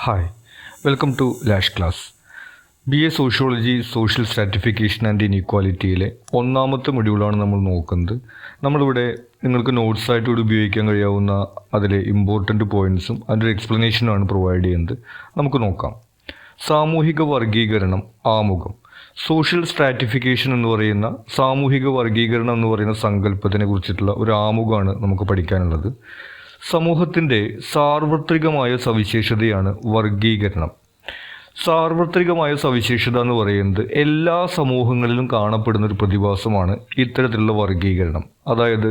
Hi welcome to ലാഷ് class. BA sociology social stratification and ഇനീക്വാലിറ്റിയിലെ ഒന്നാമത്തെ മൊഡ്യൂളാണ് നമ്മൾ നോക്കുന്നത്. നമ്മളിവിടെ നിങ്ങൾക്ക് നോട്ട്സായിട്ട് കൂടി ഉപയോഗിക്കാൻ കഴിയാവുന്ന അതിലെ ഇമ്പോർട്ടൻറ്റ് പോയിൻറ്റ്സും അതിൻ്റെ ഒരു എക്സ്പ്ലനേഷനുമാണ് പ്രൊവൈഡ് ചെയ്യുന്നത്. നമുക്ക് നോക്കാം. സാമൂഹിക വർഗീകരണം ആമുഖം. സോഷ്യൽ സ്ട്രാറ്റിഫിക്കേഷൻ എന്ന് പറയുന്ന സാമൂഹിക വർഗീകരണം എന്ന് പറയുന്ന സങ്കല്പത്തിനെ കുറിച്ചിട്ടുള്ള ഒരു ആമുഖമാണ് നമുക്ക് പഠിക്കാനുള്ളത്. സമൂഹത്തിൻ്റെ സാർവത്രികമായ സവിശേഷതയാണ് വർഗീകരണം. സാർവത്രികമായ സവിശേഷത എന്ന് പറയുന്നത് എല്ലാ സമൂഹങ്ങളിലും കാണപ്പെടുന്ന ഒരു പ്രതിഭാസമാണ് ഇത്തരത്തിലുള്ള വർഗീകരണം. അതായത്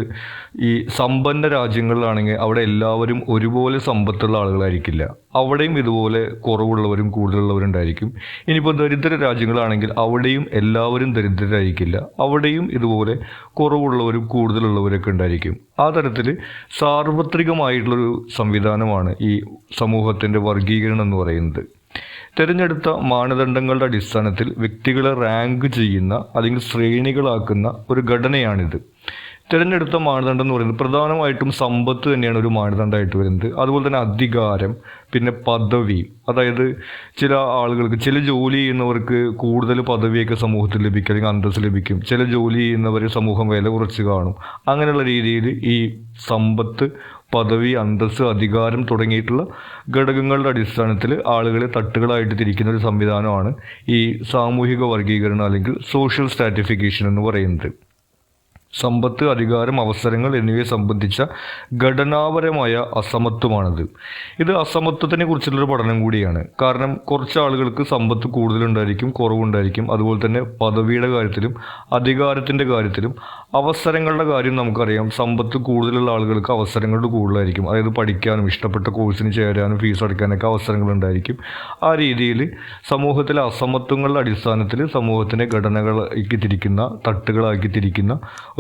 ഈ സമ്പന്ന രാജ്യങ്ങളിലാണെങ്കിൽ അവിടെ എല്ലാവരും ഒരുപോലെ സമ്പത്തുള്ള ആളുകളായിരിക്കില്ല, അവിടെയും ഇതുപോലെ കുറവുള്ളവരും കൂടുതലുള്ളവരുണ്ടായിരിക്കും. ഇനിയിപ്പോൾ ദരിദ്ര രാജ്യങ്ങളാണെങ്കിൽ അവിടെയും എല്ലാവരും ദരിദ്രരായിരിക്കില്ല, അവിടെയും ഇതുപോലെ കുറവുള്ളവരും കൂടുതലുള്ളവരൊക്കെ ഉണ്ടായിരിക്കും. ആ തരത്തിൽ സാർവത്രികമായിട്ടുള്ളൊരു സംവിധാനമാണ് ഈ സമൂഹത്തിൻ്റെ വർഗീകരണം എന്ന് പറയുന്നത്. തിരഞ്ഞെടുത്ത മാനദണ്ഡങ്ങളുടെ അടിസ്ഥാനത്തിൽ വ്യക്തികളെ റാങ്ക് ചെയ്യുന്ന അല്ലെങ്കിൽ ശ്രേണികളാക്കുന്ന ഒരു ഘടനയാണിത്. തിരഞ്ഞെടുത്ത മാനദണ്ഡം എന്ന് പറയുന്നത് പ്രധാനമായിട്ടും സമ്പത്ത് തന്നെയാണ് ഒരു മാനദണ്ഡമായിട്ട് വരുന്നത്. അതുപോലെ തന്നെ അധികാരം, പിന്നെ പദവി. അതായത് ചില ആളുകൾക്ക് ചില ജോലി ചെയ്യുന്നവർക്ക് കൂടുതൽ പദവിയൊക്കെ സമൂഹത്തിൽ ലഭിക്കും, അല്ലെങ്കിൽ അന്തസ്സ് ലഭിക്കും. ചില ജോലി ചെയ്യുന്നവർ സമൂഹം വില കുറച്ച് കാണും. അങ്ങനെയുള്ള രീതിയിൽ ഈ സമ്പത്ത്, പദവി, അന്തസ്സ്, അധികാരം തുടങ്ങിയിട്ടുള്ള ഘടകങ്ങളുടെ അടിസ്ഥാനത്തിൽ ആളുകളെ തട്ടുകളായിട്ട് തിരിക്കുന്ന ഒരു സംവിധാനമാണ് ഈ സാമൂഹിക വർഗീകരണം അല്ലെങ്കിൽ സോഷ്യൽ സ്ട്രാറ്റിഫിക്കേഷൻ എന്ന് പറയുന്നത്. സമ്പത്ത്, അധികാരം, അവസരങ്ങൾ എന്നിവയെ സംബന്ധിച്ച ഘടനാപരമായ അസമത്വമാണിത്. ഇത് അസമത്വത്തിനെ കുറിച്ചുള്ളൊരു പഠനം കൂടിയാണ്. കാരണം കുറച്ച് ആളുകൾക്ക് സമ്പത്ത് കൂടുതലുണ്ടായിരിക്കും, കുറവുണ്ടായിരിക്കും. അതുപോലെ തന്നെ പദവിയുടെ കാര്യത്തിലും അധികാരത്തിൻ്റെ കാര്യത്തിലും അവസരങ്ങളുടെ കാര്യം നമുക്കറിയാം. സമ്പത്ത് കൂടുതലുള്ള ആളുകൾക്ക് അവസരങ്ങൾ കൂടുതലായിരിക്കും. അതായത് പഠിക്കാനും ഇഷ്ടപ്പെട്ട കോഴ്സിന് ചേരാനും ഫീസ് അടയ്ക്കാനൊക്കെ അവസരങ്ങളുണ്ടായിരിക്കും. ആ രീതിയിൽ സമൂഹത്തിലെ അസമത്വങ്ങളുടെ അടിസ്ഥാനത്തിൽ സമൂഹത്തിനെ ഘടനകളാക്കി തിരിക്കുന്ന, തട്ടുകളാക്കി തിരിക്കുന്ന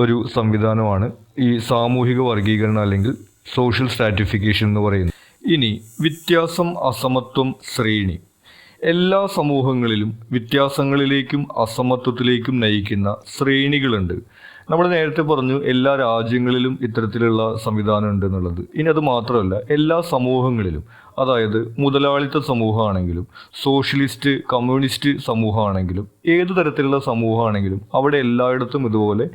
ഒരു സംവിധാനമാണ് ഈ സാമൂഹിക വർഗീകരണം അല്ലെങ്കിൽ സോഷ്യൽ സ്ട്രാറ്റിഫിക്കേഷൻ എന്ന് പറയുന്നത്. ഇനി വ്യത്യാസം, അസമത്വം, ശ്രേണി. എല്ലാ സമൂഹങ്ങളിലും വ്യത്യാസങ്ങളിലേക്കും അസമത്വത്തിലേക്കും നയിക്കുന്ന ശ്രേണികളുണ്ട്. നമ്മൾ നേരത്തെ പറഞ്ഞു എല്ലാ രാജ്യങ്ങളിലും ഇത്തരത്തിലുള്ള സംവിധാനം ഉണ്ട് എന്നുള്ളത്. ഇനി അത് മാത്രമല്ല, എല്ലാ സമൂഹങ്ങളിലും, അതായത് മുതലാളിത്ത സമൂഹമാണെങ്കിലും സോഷ്യലിസ്റ്റ് കമ്മ്യൂണിസ്റ്റ് സമൂഹമാണെങ്കിലും ഏതു തരത്തിലുള്ള സമൂഹമാണെങ്കിലും അവിടെ എല്ലായിടത്തും ഇതുപോലെ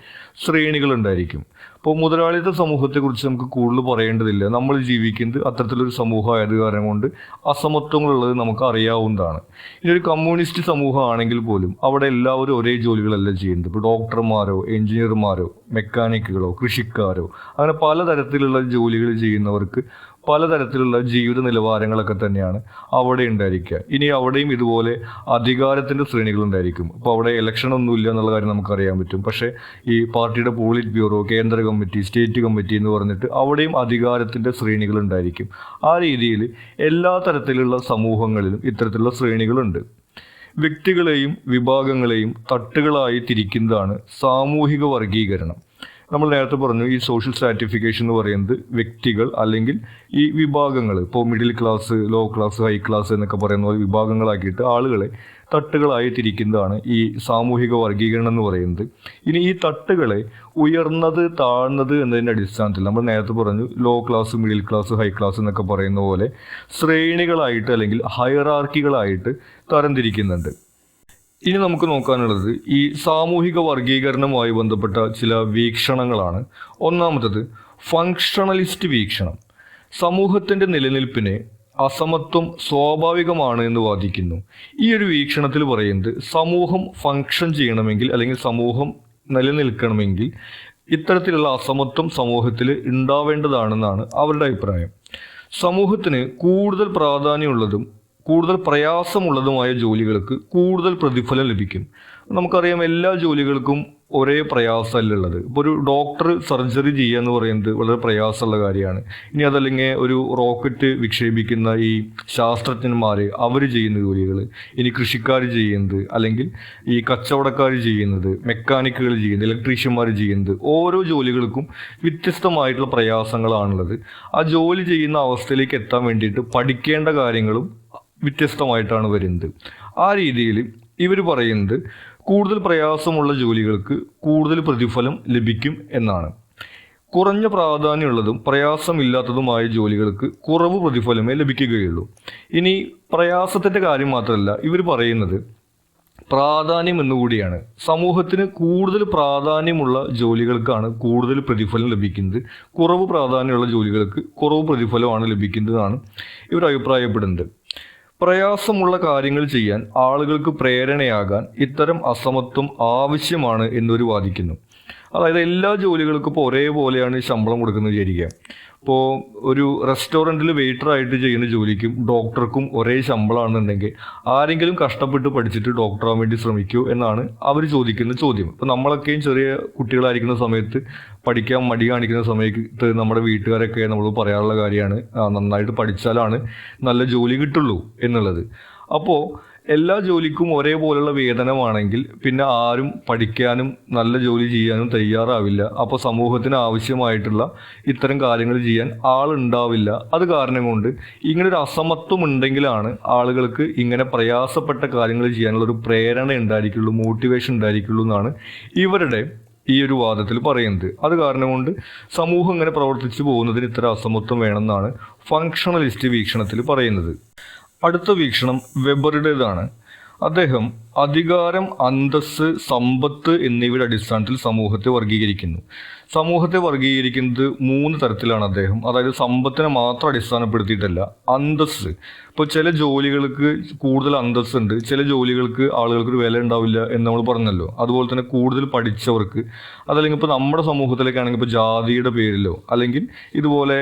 ശ്രേണികളുണ്ടായിരിക്കും. അപ്പോൾ മുതലാളിത്ത സമൂഹത്തെക്കുറിച്ച് നമുക്ക് കൂടുതൽ പറയേണ്ടതില്ല. നമ്മൾ ജീവിക്കുന്നത് അത്തരത്തിലൊരു സമൂഹമായത് കാരണം കൊണ്ട് അസമത്വങ്ങളുള്ളത് നമുക്ക് അറിയാവുന്നതാണ്. ഇനി ഒരു കമ്മ്യൂണിസ്റ്റ് സമൂഹമാണെങ്കിൽ പോലും അവിടെ എല്ലാവരും ഒരേ ജോലികളല്ല ചെയ്യുന്നത്. ഇപ്പോൾ ഡോക്ടർമാരോ എഞ്ചിനീയർമാരോ മെക്കാനിക്കുകളോ കൃഷിക്കാരോ അങ്ങനെ പലതരത്തിലുള്ള ജോലികൾ ചെയ്യുന്നവർക്ക് പലതരത്തിലുള്ള ജീവിത നിലവാരങ്ങളൊക്കെ തന്നെയാണ് അവിടെ ഉണ്ടായിരിക്കുക. ഇനി അവിടെയും ഇതുപോലെ അധികാരത്തിൻ്റെ ശ്രേണികളുണ്ടായിരിക്കും. അപ്പോൾ അവിടെ ഇലക്ഷനൊന്നുമില്ല എന്നുള്ള കാര്യം നമുക്കറിയാൻ പറ്റും. പക്ഷേ ഈ പാർട്ടിയുടെ പോളിറ്റ് ബ്യൂറോ, കേന്ദ്ര കമ്മിറ്റി, സ്റ്റേറ്റ് കമ്മിറ്റി എന്ന് പറഞ്ഞിട്ട് അവിടെയും അധികാരത്തിൻ്റെ ശ്രേണികളുണ്ടായിരിക്കും. ആ രീതിയിൽ എല്ലാ തരത്തിലുള്ള സമൂഹങ്ങളിലും ഇത്തരത്തിലുള്ള ശ്രേണികളുണ്ട്. വ്യക്തികളെയും വിഭാഗങ്ങളെയും തട്ടുകളായി തിരിക്കുന്നതാണ് സാമൂഹിക വർഗീകരണം. നമ്മൾ നേരത്തെ പറഞ്ഞു ഈ സോഷ്യൽ സ്ട്രാറ്റിഫിക്കേഷൻ എന്ന് പറയുന്നത് വ്യക്തികൾ അല്ലെങ്കിൽ ഈ വിഭാഗങ്ങൾ, ഇപ്പോൾ middle class, low class, high class എന്നൊക്കെ പറയുന്ന പോലെ വിഭാഗങ്ങളാക്കിയിട്ട് ആളുകളെ തട്ടുകളായി തിരിക്കുന്നതാണ് ഈ സാമൂഹിക വർഗീകരണം എന്ന് പറയുന്നത്. ഇനി ഈ തട്ടുകളെ ഉയർന്നത് താഴ്ന്നത് എന്നതിൻ്റെ അടിസ്ഥാനത്തിൽ നമ്മൾ നേരത്തെ പറഞ്ഞു low class, middle class, high class എന്നൊക്കെ പറയുന്ന പോലെ ശ്രേണികളായിട്ട് അല്ലെങ്കിൽ ഹയറാർക്കികളായിട്ട് തരംതിരിക്കുന്നുണ്ട്. ഇനി നമുക്ക് നോക്കാനുള്ളത് ഈ സാമൂഹിക വർഗീകരണവുമായി ബന്ധപ്പെട്ട ചില വീക്ഷണങ്ങളാണ്. ഒന്നാമത്തത് ഫങ്ഷണലിസ്റ്റ് വീക്ഷണം. സമൂഹത്തിൻ്റെ നിലനിൽപ്പിനെ അസമത്വം സ്വാഭാവികമാണ് എന്ന് വാദിക്കുന്നു. ഈ ഒരു വീക്ഷണത്തിൽ പറയുന്നത് സമൂഹം ഫങ്ഷൻ ചെയ്യണമെങ്കിൽ അല്ലെങ്കിൽ സമൂഹം നിലനിൽക്കണമെങ്കിൽ ഇത്തരത്തിലുള്ള അസമത്വം സമൂഹത്തിൽ ഉണ്ടാവേണ്ടതാണെന്നാണ് അവരുടെ അഭിപ്രായം. സമൂഹത്തിന് കൂടുതൽ പ്രാധാന്യമുള്ളതും കൂടുതൽ പ്രയാസമുള്ളതുമായ ജോലികൾക്ക് കൂടുതൽ പ്രതിഫലം ലഭിക്കും. നമുക്കറിയാം എല്ലാ ജോലികൾക്കും ഒരേ പ്രയാസമല്ല ഉള്ളത്. ഇപ്പോൾ ഒരു ഡോക്ടർ സർജറി ചെയ്യുക എന്ന് പറയുന്നത് വളരെ പ്രയാസമുള്ള കാര്യമാണ്. ഇനി അതല്ലെങ്കിൽ ഒരു റോക്കറ്റ് വിക്ഷേപിക്കുന്ന ഈ ശാസ്ത്രജ്ഞന്മാർ അവർ ചെയ്യുന്ന ജോലികൾ, ഇനി കൃഷിക്കാർ ചെയ്യുന്നത്, അല്ലെങ്കിൽ ഈ കച്ചവടക്കാർ ചെയ്യുന്നത്, മെക്കാനിക്കുകൾ ചെയ്യുന്നത്, ഇലക്ട്രീഷ്യന്മാർ ചെയ്യുന്നത്, ഓരോ ജോലികൾക്കും വ്യത്യസ്തമായിട്ടുള്ള പ്രയാസങ്ങളാണുള്ളത്. ആ ജോലി ചെയ്യുന്ന അവസ്ഥയിലേക്ക് എത്താൻ വേണ്ടിയിട്ട് പഠിക്കേണ്ട കാര്യങ്ങളും വ്യത്യസ്തമായിട്ടാണ് വരുന്നത്. ആ രീതിയിൽ ഇവർ പറയുന്നത് കൂടുതൽ പ്രയാസമുള്ള ജോലികൾക്ക് കൂടുതൽ പ്രതിഫലം ലഭിക്കും എന്നാണ്. കുറഞ്ഞ പ്രാധാന്യമുള്ളതും പ്രയാസമില്ലാത്തതുമായ ജോലികൾക്ക് കുറവ് പ്രതിഫലമേ ലഭിക്കുകയുള്ളൂ. ഇനി പ്രയാസത്തിൻ്റെ കാര്യം മാത്രമല്ല ഇവർ പറയുന്നത്, പ്രാധാന്യം എന്നുകൂടിയാണ്. സമൂഹത്തിന് കൂടുതൽ പ്രാധാന്യമുള്ള ജോലികൾക്കാണ് കൂടുതൽ പ്രതിഫലം ലഭിക്കുന്നത്, കുറവ് പ്രാധാന്യമുള്ള ജോലികൾക്ക് കുറവ് പ്രതിഫലമാണ് ലഭിക്കുന്നതാണ് ഇവർ അഭിപ്രായപ്പെടുന്നത്. പ്രയാസമുള്ള കാര്യങ്ങൾ ചെയ്യാൻ ആളുകൾക്ക് പ്രേരണയാകാൻ ഇത്തരം അസമത്വം ആവശ്യമാണ് എന്നൊരു വാദിക്കുന്നു. അതായത് എല്ലാ ജോലികൾക്കും ഇപ്പോൾ ഒരേപോലെയാണ് ശമ്പളം കൊടുക്കുന്നത് വിചാരിക്കുക. ഇപ്പോൾ ഒരു റെസ്റ്റോറൻറ്റിൽ വെയിറ്ററായിട്ട് ചെയ്യുന്ന ജോലിക്കും ഡോക്ടർക്കും ഒരേ ശമ്പളമാണെന്നുണ്ടെങ്കിൽ ആരെങ്കിലും കഷ്ടപ്പെട്ട് പഠിച്ചിട്ട് ഡോക്ടറാകാൻ വേണ്ടി ശ്രമിക്കൂ എന്നാണ് അവർ ചോദിക്കുന്ന ചോദ്യം. ഇപ്പോൾ നമ്മളൊക്കെയും ചെറിയ കുട്ടികളായിരിക്കുന്ന സമയത്ത് പഠിക്കാൻ മടി കാണിക്കുന്ന സമയത്ത് നമ്മുടെ വീട്ടുകാരൊക്കെ നമ്മൾ പറയാറുള്ള കാര്യമാണ്, നന്നായിട്ട് പഠിച്ചാലാണ് നല്ല ജോലി കിട്ടുള്ളൂ എന്നുള്ളത്. അപ്പോൾ എല്ലാ ജോലിക്കും ഒരേപോലെയുള്ള വേതനമാണെങ്കിൽ പിന്നെ ആരും പഠിക്കാനും നല്ല ജോലി ചെയ്യാനും തയ്യാറാവില്ല. അപ്പോൾ സമൂഹത്തിന് ആവശ്യമായിട്ടുള്ള ഇത്തരം കാര്യങ്ങൾ ചെയ്യാൻ ആളുണ്ടാവില്ല. അത് കാരണം കൊണ്ട് ഇങ്ങനൊരു അസമത്വം ഉണ്ടെങ്കിലാണ് ആളുകൾക്ക് ഇങ്ങനെ പ്രയാസപ്പെട്ട കാര്യങ്ങൾ ചെയ്യാനുള്ളൊരു പ്രേരണ ഉണ്ടായിരിക്കുള്ളൂ, മോട്ടിവേഷൻ ഉണ്ടായിരിക്കുള്ളൂ എന്നാണ് ഇവരുടെ ഈ ഒരു വാദത്തിൽ പറയുന്നത്. അത് കാരണം കൊണ്ട് സമൂഹം ഇങ്ങനെ പ്രവർത്തിച്ചു പോകുന്നതിന് ഇത്തരം അസമത്വം വേണമെന്നാണ് ഫങ്ഷണലിസ്റ്റ് വീക്ഷണത്തിൽ പറയുന്നത്. അടുത്ത വീക്ഷണം വെബറുടേതാണ്. അദ്ദേഹം അധികാരം, അന്തസ്സ്, സമ്പത്ത് എന്നിവയുടെ അടിസ്ഥാനത്തിൽ സമൂഹത്തെ വർഗീകരിക്കുന്നു. സമൂഹത്തെ വർഗീകരിക്കുന്നത് 3 തരത്തിലാണ് അദ്ദേഹം. അതായത് സമ്പത്തിനെ മാത്രം അടിസ്ഥാനപ്പെടുത്തിയിട്ടല്ല, അന്തസ്സ്. ഇപ്പോൾ ചില ജോലികൾക്ക് കൂടുതൽ അന്തസ്സുണ്ട്, ചില ജോലികൾക്ക് ആളുകൾക്കൊരു വില ഉണ്ടാവില്ല എന്ന് നമ്മൾ പറഞ്ഞല്ലോ. അതുപോലെ തന്നെ കൂടുതൽ പഠിച്ചവർക്ക്, അതല്ലെങ്കിൽ ഇപ്പോൾ നമ്മുടെ സമൂഹത്തിലൊക്കെ ആണെങ്കിൽ ഇപ്പോൾ ജാതിയുടെ പേരിലോ അല്ലെങ്കിൽ ഇതുപോലെ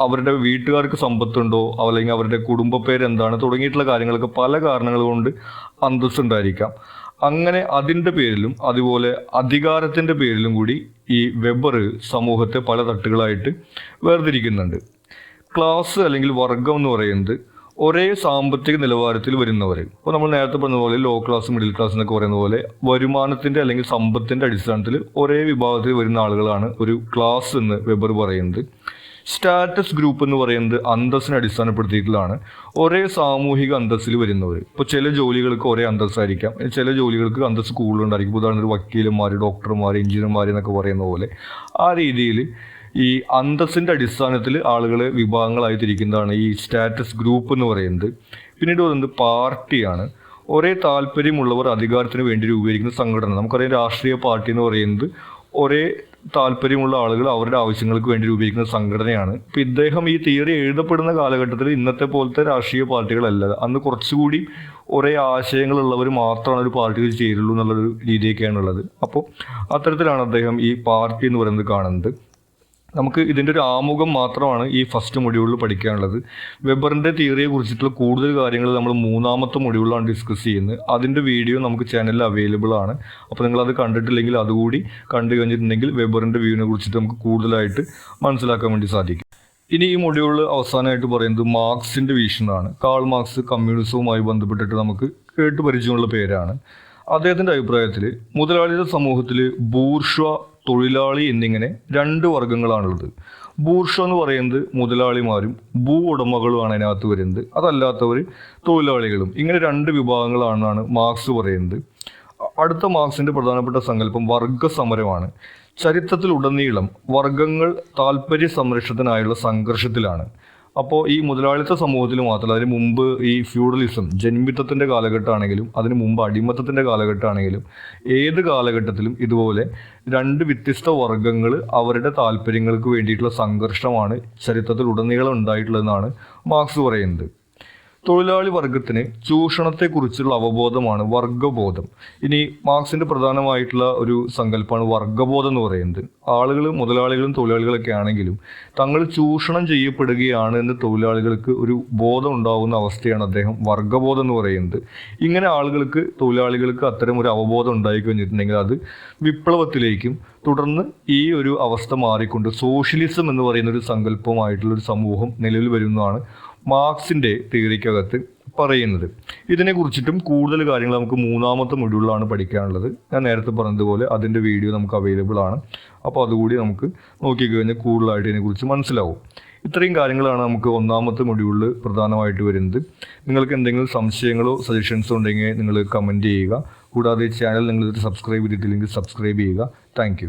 അവരുടെ വീട്ടുകാർക്ക് സമ്പത്തുണ്ടോ അല്ലെങ്കിൽ അവരുടെ കുടുംബ പേരെന്താണ് തുടങ്ങിയിട്ടുള്ള കാര്യങ്ങളൊക്കെ പല കാരണങ്ങൾ കൊണ്ട് അന്തസ്സ് ഉണ്ടായിരിക്കാം. അങ്ങനെ അതിൻ്റെ പേരിലും അതുപോലെ അധികാരത്തിൻ്റെ പേരിലും കൂടി ഈ വെബർ സമൂഹത്തെ പല തട്ടുകളായിട്ട് വേർതിരിക്കുന്നുണ്ട്. ക്ലാസ് അല്ലെങ്കിൽ വർഗം എന്ന് പറയുന്നത് ഒരേ സാമ്പത്തിക നിലവാരത്തിൽ വരുന്നവർ. ഇപ്പോൾ നമ്മൾ നേരത്തെ പറഞ്ഞ പോലെ ലോ ക്ലാസ്, മിഡിൽ ക്ലാസ് എന്നൊക്കെ പറയുന്ന പോലെ വരുമാനത്തിൻ്റെ അല്ലെങ്കിൽ സമ്പത്തിൻ്റെ അടിസ്ഥാനത്തിൽ ഒരേ വിഭാഗത്തിൽ വരുന്ന ആളുകളാണ് ഒരു ക്ലാസ് എന്ന് വെബർ പറയുന്നത്. സ്റ്റാറ്റസ് ഗ്രൂപ്പ് എന്ന് പറയുന്നത് അന്തസ്സിനെ അടിസ്ഥാനപ്പെടുത്തിയിട്ടുള്ളതാണ്. ഒരേ സാമൂഹിക അന്തസ്സിൽ വരുന്നവർ. ഇപ്പോൾ ചില ജോലികൾക്ക് ഒരേ അന്തസ്സായിരിക്കാം, ചില ജോലികൾക്ക് അന്തസ്സ് കൂടുതലുണ്ടായിരിക്കും. ഉദാഹരണത്തിന് വക്കീലന്മാർ, ഡോക്ടർമാർ, എഞ്ചിനീയർമാർ എന്നൊക്കെ പറയുന്ന പോലെ ആ രീതിയിൽ ഈ അന്തസ്സിൻ്റെ അടിസ്ഥാനത്തിൽ ആളുകളെ വിഭാഗങ്ങളായി തിരിക്കുന്നതാണ് ഈ സ്റ്റാറ്റസ് ഗ്രൂപ്പ് എന്ന് പറയുന്നത്. പിന്നീട് പറയുന്നത് പാർട്ടിയാണ്. ഒരേ താല്പര്യമുള്ളവർ അധികാരത്തിന് വേണ്ടി രൂപീകരിക്കുന്ന സംഘടന. നമുക്കറിയാം രാഷ്ട്രീയ പാർട്ടി എന്ന് പറയുന്നത് ഒരേ താല്പര്യമുള്ള ആളുകൾ അവരുടെ ആവശ്യങ്ങൾക്ക് വേണ്ടി രൂപീകരിക്കുന്ന സംഘടനയാണ്. ഇപ്പം ഇദ്ദേഹം ഈ തിയറി എഴുതപ്പെടുന്ന കാലഘട്ടത്തിൽ ഇന്നത്തെ പോലത്തെ രാഷ്ട്രീയ പാർട്ടികളല്ല, അന്ന് കുറച്ചുകൂടി ഒരേ ആശയങ്ങളുള്ളവർ മാത്രമാണ് ഒരു പാർട്ടിയിൽ ചേരുള്ളൂ എന്നുള്ളൊരു രീതിയൊക്കെയാണുള്ളത്. അപ്പോൾ അത്തരത്തിലാണ് അദ്ദേഹം ഈ പാർട്ടി എന്ന് പറയുന്നത് കാണുന്നത്. നമുക്ക് ഇതിൻ്റെ ഒരു ആമുഖം മാത്രമാണ് ഈ ഫസ്റ്റ് മൊഡ്യൂളിൽ പഠിക്കാനുള്ളത്. വെബറിൻ്റെ തിയറിയെ കുറിച്ചിട്ടുള്ള കൂടുതൽ കാര്യങ്ങൾ നമ്മൾ 3ാമത്തെ മൊഡ്യൂളിലാണ് ഡിസ്കസ് ചെയ്യുന്നത്. അതിൻ്റെ വീഡിയോ നമുക്ക് ചാനലിൽ അവൈലബിൾ ആണ്. അപ്പോൾ നിങ്ങളത് കണ്ടിട്ടില്ലെങ്കിൽ അതുകൂടി കണ്ടു കഴിഞ്ഞിട്ടുണ്ടെങ്കിൽ വെബറിൻ്റെ വ്യൂവിനെ കുറിച്ചിട്ട് നമുക്ക് കൂടുതലായിട്ട് മനസ്സിലാക്കാൻ വേണ്ടി സാധിക്കും. ഇനി ഈ മൊഡ്യൂളിൽ അവസാനമായിട്ട് പറയുന്നത് മാർക്സിൻ്റെ വീക്ഷണമാണ്. കാൾ മാർക്സ് കമ്മ്യൂണിസവുമായി ബന്ധപ്പെട്ടിട്ട് നമുക്ക് കേട്ട് പരിചയമുള്ള പേരാണ്. അദ്ദേഹത്തിൻ്റെ അഭിപ്രായത്തിൽ മുതലാളിത്ത സമൂഹത്തിൽ ബൂർഷ്വ, തൊഴിലാളി എന്നിങ്ങനെ 2 വർഗ്ഗങ്ങളാണുള്ളത്. ബൂർഷ്വ എന്ന് പറയുന്നത് മുതലാളിമാരും ഭൂ ഉടമകളുമാണ് അതിനകത്ത് വരുന്നത്. അതല്ലാത്തവർ തൊഴിലാളികളും. ഇങ്ങനെ 2 വിഭാഗങ്ങളാണെന്നാണ് മാർക്സ് പറയുന്നത്. അടുത്ത മാർക്സിൻ്റെ പ്രധാനപ്പെട്ട സങ്കല്പം വർഗസമരമാണ്. ചരിത്രത്തിലുടനീളം വർഗങ്ങൾ താല്പര്യ സംരക്ഷണത്തിനായുള്ള സംഘർഷത്തിലാണ്. അപ്പോൾ ഈ മുതലാളിത്ത സമൂഹത്തിൽ മാത്രമല്ല, അതിന് മുമ്പ് ഈ ഫ്യൂഡലിസം, ജന്മിത്വത്തിൻ്റെ കാലഘട്ടമാണെങ്കിലും അതിന് മുമ്പ് അടിമത്തത്തിൻ്റെ കാലഘട്ടമാണെങ്കിലും ഏത് കാലഘട്ടത്തിലും ഇതുപോലെ 2 വ്യത്യസ്ത വർഗ്ഗങ്ങൾ അവരുടെ താല്പര്യങ്ങൾക്ക് വേണ്ടിയിട്ടുള്ള സംഘർഷമാണ് ചരിത്രത്തിൽ ഉടനീളം ഉണ്ടായിട്ടുള്ളതെന്നാണ് മാർക്സ് പറയുന്നത്. തൊഴിലാളി വർഗത്തിന് ചൂഷണത്തെക്കുറിച്ചുള്ള അവബോധമാണ് വർഗബോധം. ഇനി മാർക്സിൻ്റെ പ്രധാനമായിട്ടുള്ള ഒരു സങ്കല്പമാണ് വർഗബോധം എന്ന് പറയുന്നത്. ആളുകൾ, മുതലാളികളും തൊഴിലാളികളൊക്കെ ആണെങ്കിലും തങ്ങൾ ചൂഷണം ചെയ്യപ്പെടുകയാണ് എന്ന് തൊഴിലാളികൾക്ക് ഒരു ബോധം ഉണ്ടാകുന്ന അവസ്ഥയാണ് അദ്ദേഹം വർഗബോധം എന്ന് പറയുന്നത്. ഇങ്ങനെ ആളുകൾക്ക്, തൊഴിലാളികൾക്ക് അത്തരം ഒരു അവബോധം ഉണ്ടായി കഴിഞ്ഞിട്ടുണ്ടെങ്കിൽ അത് വിപ്ലവത്തിലേക്കും തുടർന്ന് ഈ ഒരു അവസ്ഥ മാറിക്കൊണ്ട് സോഷ്യലിസം എന്ന് പറയുന്ന ഒരു സങ്കല്പമായിട്ടുള്ളൊരു സമൂഹം നിലവിൽ വരുന്നതാണ് മാർക്സിൻ്റെ തിയറിക്കകത്ത് പറയുന്നത്. ഇതിനെക്കുറിച്ചിട്ടും കൂടുതൽ കാര്യങ്ങൾ നമുക്ക് 3ാമത്തെ മൊഡ്യൂളിലാണ് പഠിക്കാനുള്ളത്. ഞാൻ നേരത്തെ പറഞ്ഞതുപോലെ അതിൻ്റെ വീഡിയോ നമുക്ക് അവൈലബിൾ ആണ്. അപ്പോൾ അതുകൂടി നമുക്ക് നോക്കിക്കഴിഞ്ഞാൽ കൂടുതലായിട്ട് ഇതിനെക്കുറിച്ച് മനസ്സിലാവും. ഇത്രയും കാര്യങ്ങളാണ് നമുക്ക് 1ാമത്തെ മൊഡ്യൂളിൽ പ്രധാനമായിട്ട് വരുന്നത്. നിങ്ങൾക്ക് എന്തെങ്കിലും സംശയങ്ങളോ സജഷൻസോ ഉണ്ടെങ്കിൽ നിങ്ങൾ കമൻറ്റ് ചെയ്യുക. കൂടാതെ ചാനൽ നിങ്ങൾ സബ്സ്ക്രൈബ് ചെയ്തിട്ടില്ലെങ്കിൽ സബ്സ്ക്രൈബ് ചെയ്യുക. താങ്ക്